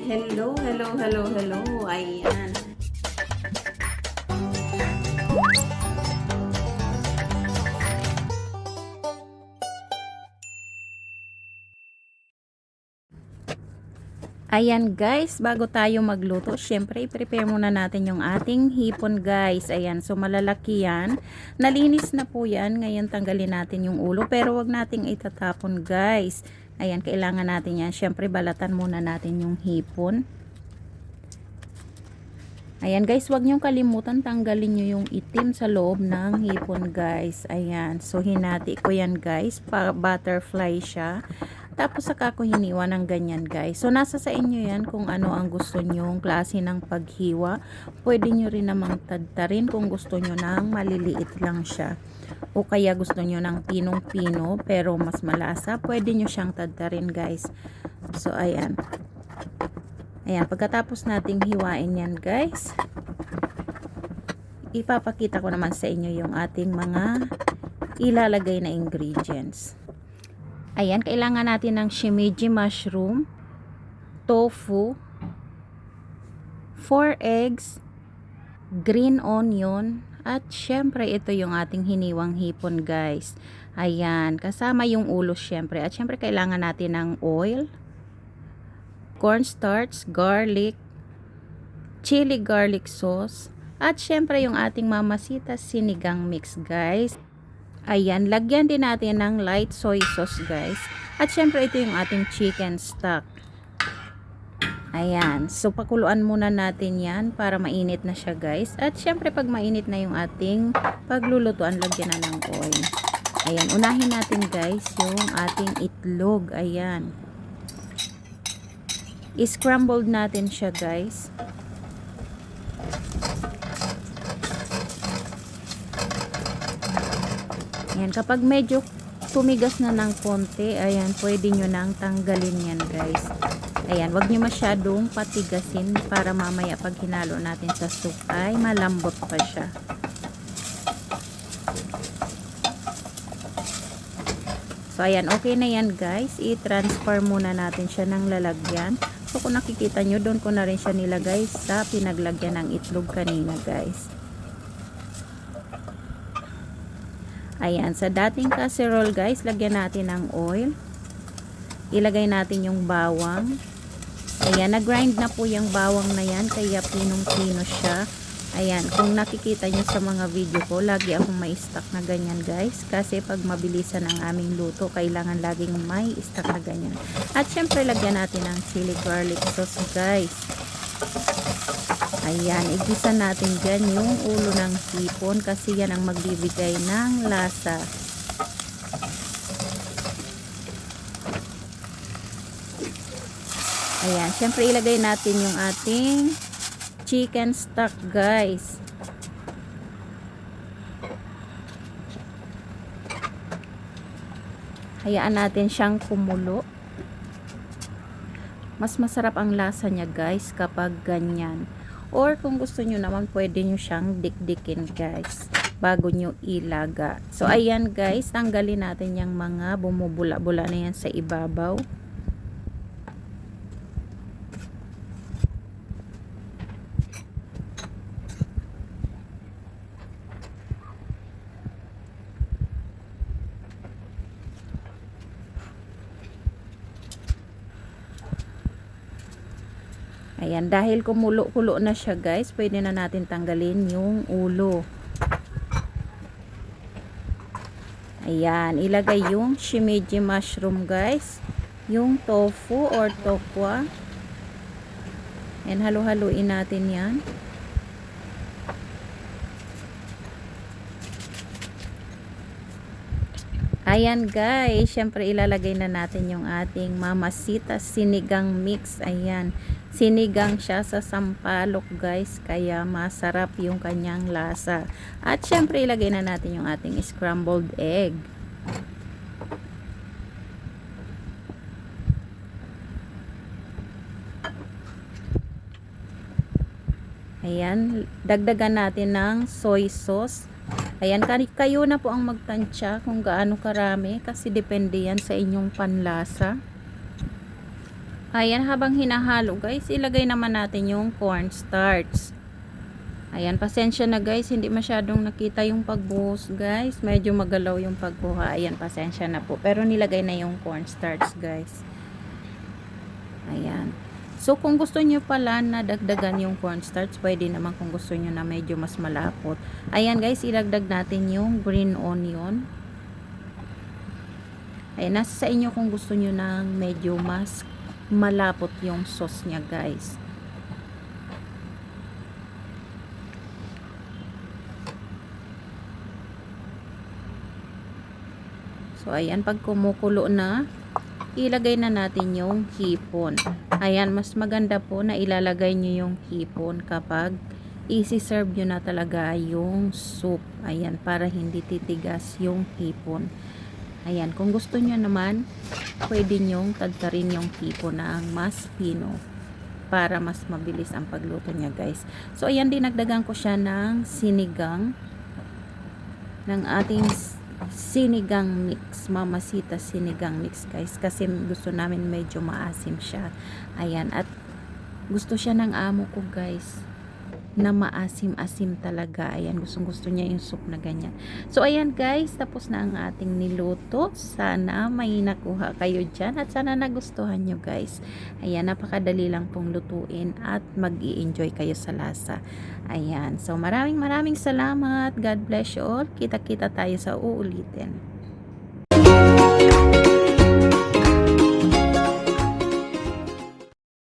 Hello, hello, hello, hello. Ayan. Ayan guys, bago tayo magluto, syempre i-prepare muna natin yung ating hipon guys. Ayan, so malalaki yan. Nalinis na po yan. Ngayon tanggalin natin yung ulo, pero wag nating itatapon guys. Ayan, kailangan natin yan. Syempre balatan muna natin yung hipon. Ayan guys, wag niyong kalimutan tanggalin niyo yung itim sa loob ng hipon guys. Ayan, so hinati ko yan guys, butterfly siya. Tapos saka ko hiniwa ng ganyan guys. So nasa sa inyo yan kung ano ang gusto nyong klase ng paghiwa. Pwede nyo rin namang tadtarin kung gusto nyo ng maliliit lang siya. O kaya gusto nyo ng pinong-pino pero mas malasa. Pwede nyo siyang tadtarin guys. So ayan. Ayan, pagkatapos nating hiwain yan guys, ipapakita ko naman sa inyo yung ating mga ilalagay na ingredients. Ayan, kailangan natin ng shimeji mushroom, tofu, 4 eggs, green onion, at syempre ito yung ating hiniwang hipon guys. Ayan, kasama yung ulo syempre. At syempre kailangan natin ng oil, cornstarch, garlic, chili garlic sauce, at syempre yung ating Mamacita sinigang mix guys. Ayan, lagyan din natin ng light soy sauce guys. At syempre ito yung ating chicken stock. Ayan, so pakuluan muna natin yan para mainit na siya guys. At syempre pag mainit na yung ating paglulutuan, lagyan na ng oil. Ayan, unahin natin guys yung ating itlog. Ayan. I-scrambled natin siya guys. Ayan, kapag medyo tumigas na ng konti, ayan, pwede nyo nang tanggalin yan guys. Ayan, wag nyo masyadong patigasin para mamaya pag hinalo natin sa soup ay malambot pa siya. So ayan, okay na yan guys. I-transfer muna natin siya ng lalagyan. So kung nakikita nyo, doon ko na rin siya nilagay sa pinaglagyan ng itlog kanina guys. Ayan, sa dating casserole guys, lagyan natin ng oil. Ilagay natin yung bawang. Ayan, nag-grind na po yung bawang na yan, kaya pinong-pino siya. Ayan, kung nakikita nyo sa mga video ko, lagi akong may stock na ganyan guys. Kasi pag mabilisan ang aming luto, kailangan laging may stock na ganyan. At syempre, lagyan natin ng chili garlic sauce guys. Ayan, igisa natin dyan yung ulo ng hipon kasi yan ang magbibigay ng lasa. Ayan, syempre ilagay natin yung ating chicken stock guys. Hayaan natin siyang kumulo. Mas masarap ang lasa niya guys kapag ganyan. Or kung gusto nyo naman, pwede nyo siyang dikdikin guys bago nyo ilaga. So ayan guys, tanggalin natin yung mga bumubula-bula na yan sa ibabaw. Ayan, dahil kumulo-kulo na siya guys, pwede na natin tanggalin yung ulo. Ayan, ilagay yung shimeji mushroom guys, yung tofu or tokwa. Ayan, halo-haluin natin yan. Ayan guys, syempre ilalagay na natin yung ating Mamacita sinigang mix. Ayan, sinigang siya sa sampalok guys, kaya masarap yung kanyang lasa. At syempre ilagay na natin yung ating scrambled egg. Ayan, dagdagan natin ng soy sauce. Ayan, kayo na po ang magtansya kung gaano karami kasi depende yan sa inyong panlasa. Ayan, habang hinahalo guys, ilagay naman natin yung cornstarch. Ayan, pasensya na guys, hindi masyadong nakita yung pagbuhos guys. Medyo magalaw yung pagkuha. Ayan, pasensya na po. Pero nilagay na yung cornstarch guys. Ayan. So, kung gusto nyo pala na dagdagan yung cornstarch, pwede naman kung gusto nyo na medyo mas malapot. Ayan guys, ilagdag natin yung green onion. Ayan, nasa sa inyo kung gusto nyo na medyo mas malapot yung sauce niya guys. So, ayan, pag kumukulo na, ilagay na natin yung hipon. Ayan, mas maganda po na ilalagay nyo yung hipon kapag isi-serve nyo na talaga yung soup. Ayan, para hindi titigas yung hipon. Ayan, kung gusto nyo naman, pwede nyong tadtarin yung hipon ng mas pino para mas mabilis ang pagluto niya guys. So, ayan, dinagdagan ko siya ng sinigang, ng ating sinigang mix, Mamasita sinigang mix guys, kasi gusto namin medyo maasim siya. Ayan, at gusto siya ng amo ko guys na maasim-asim talaga. Ayan, gustong-gusto niya yung soup na ganyan. So, ayan guys, tapos na ang ating niluto. Sana may nakuha kayo dyan at sana nagustuhan nyo guys. Ayan, napakadali lang pong lutuin at mag-i-enjoy kayo sa lasa. Ayan, so maraming salamat. God bless you all. Kita-kita tayo sa uulitin.